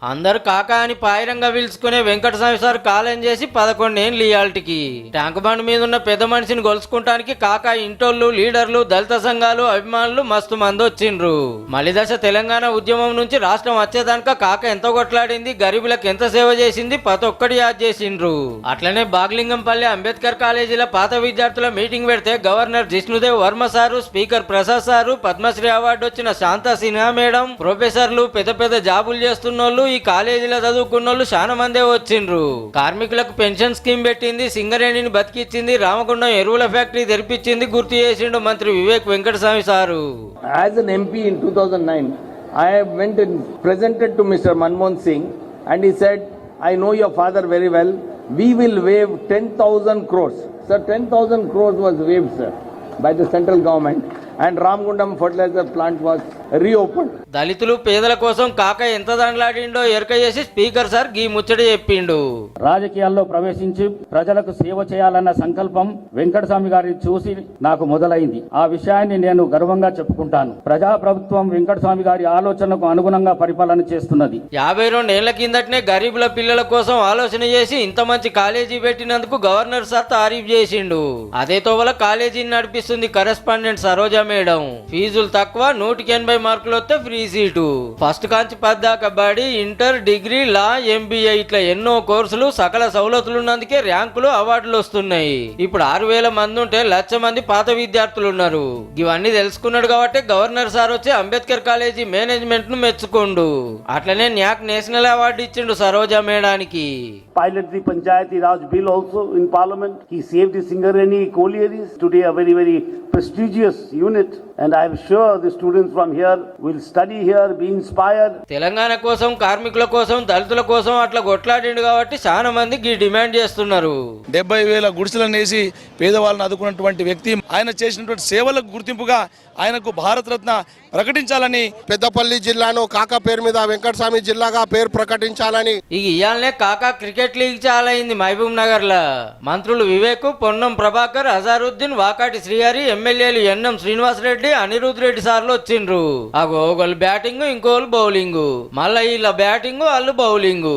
అందరు కాకా అని పాయిరంగా పిలుచుకునే వెంకటస్వామి సార్ కాలం చేసి 11 ఏళ్ళు ఇయాల్టికి ట్యాంక్ బండ్ మీద ఉన్న పెద్ద మనిషిని గొలుసుకుంటానికి కాకా ఇంటోళ్ళు లీడర్లు దళిత సంఘాలు అభిమానులు మస్తు మంది వచ్చిండ్రు. మలిదశ తెలంగాణ ఉద్యమం నుంచి రాష్ట్రం వచ్చేదానిక కాక ఎంత కొట్లాడింది, గరీబులకు ఎంత సేవ చేసింది ప్రతి ఒక్కటి యాద్ చేసిండ్రు. అట్లనే బాగ్లింగంపల్లి అంబేద్కర్ కాలేజీల పాత విద్యార్థుల మీటింగ్ పెడితే governor Jishnudev Varma sir, speaker Prasad sir, Padmashri award వచ్చిన శాంతా సిన్హా మేడం, ప్రొఫెసర్లు, పెద్ద పెద్ద జాబులు చేస్తున్నోళ్ళు, ఈ కాలేజీలో చదువుకున్నోళ్ళు చాలా మందే వచ్చిండ్రు. కార్మికులకు పెన్షన్ స్కీమ్ పెట్టింది, సింగరేణిని బతికిచ్చింది, రామగుండం ఎరువుల ఫ్యాక్టరీ తెరిపించింది గుర్తు చేసిండు మంత్రి Vivek Venkataswamy sir. As an MP in 2009, I went and presented to Mr. Manmohan Singh and he said, I know your father very well. We will waive 10,000 crores. Sir, 10,000 crores was waived, sir, by the central government. And Ramgundam fertilizer plant was reopened. దళితులు పేదల కోసం కాక ఎంత దండలాడిండో ఎరక చేసి speaker sir గీ ముచ్చట చెప్పిండు. రాజకీయాల్లో ప్రవేశించి ప్రజలకు సేవ చేయాలన్న సంకల్పం వెంకటస్వామి గారిని చూసి నాకు మొదలైంది. ఆ విషయాన్ని నేను గర్వంగా చెప్పుకుంటాను. ప్రజాప్రభుత్వం వెంకటస్వామి గారి ఆలోచనకు అనుగుణంగా పరిపాలన చేస్తున్నది. 52 ఏళ్ల కిందటనే గరీబుల పిల్లల కోసం ఆలోచన చేసి ఇంత మంచి కాలేజీ పెట్టినందుకు గవర్నర్ సార్ తారీఫ్ చేసిండు. అదే తోవల కాలేజీని నడిపిస్తుంది కరెస్పాండెంట్ సరోజా మేడం. ఫీజులు తక్కువ, 180 మార్కులు వస్తే ఫ్రీ సీటు. ఫస్ట్ కాంచి 10 దాకా కబడ్డీ, ఇంటర్, డిగ్రీ, లా, ఎంబీఏ ఇట్లా ఎన్నో కోర్సులు, సకల సౌలతులు ఉన్నందుకే ర్యాంకులు, అవార్డులు వస్తున్నాయి. ఇప్పుడు 6,000 మంది ఉంటే 1,00,000 మంది పాత విద్యార్థులు ఉన్నారు. ఇవన్నీ తెలుసుకున్నాడు కాబట్టి గవర్నర్ సార్ వచ్చి అంబేద్కర్ కాలేజీ మేనేజ్మెంట్ ను మెచ్చుకోండు. అట్లనే న్యాక్ నేషనల్ అవార్డు ఇచ్చిండు Saroja మేడానికి. Pilot the Panchayati Raj bill also in Parliament. He saved the Singareni collieries. Today a very, very prestigious unit. And I am sure the students from here will study here, be inspired. Telangana కోసం, కార్మికుల కోసం, దళితుల కోసం అట్లా కొట్లాడిండు కాబట్టి చాలా మంది ఈ డిమాండ్ చేస్తున్నారు. 70,000 గుడిసెలను వేసి పేదవాళ్ళని ఆదుకున్నటువంటి వ్యక్తి. ఆయన చేసినటువంటి సేవలకు గుర్తింపుగా ఆయనకు భారత రత్న ప్రకటించాలని, పెద్దపల్లి జిల్లాను కాకా పేరు మీద వెంకటస్వామి జిల్లాగా పేరు ప్రకటించాలని. ఇయాలనే కాకా క్రికెట్ లీగ్ చాలా అయింది మహబూబ్ నగర్ లా. మంత్రులు వివేక్, పొన్నం ప్రభాకర్, అజారుద్దీన్, వాకాటి శ్రీహరి, ఎమ్మెల్యేలు ఎన్ఎం శ్రీనివాస్ రెడ్డి, అనిరుద్ రెడ్డి సార్లు వచ్చిండ్రు. ఒకళ్ళు బ్యాటింగ్, ఇంకోళ్ళు బౌలింగ్. మళ్ళా ఇలా బ్యాటింగ్, వాళ్ళు బౌలింగ్.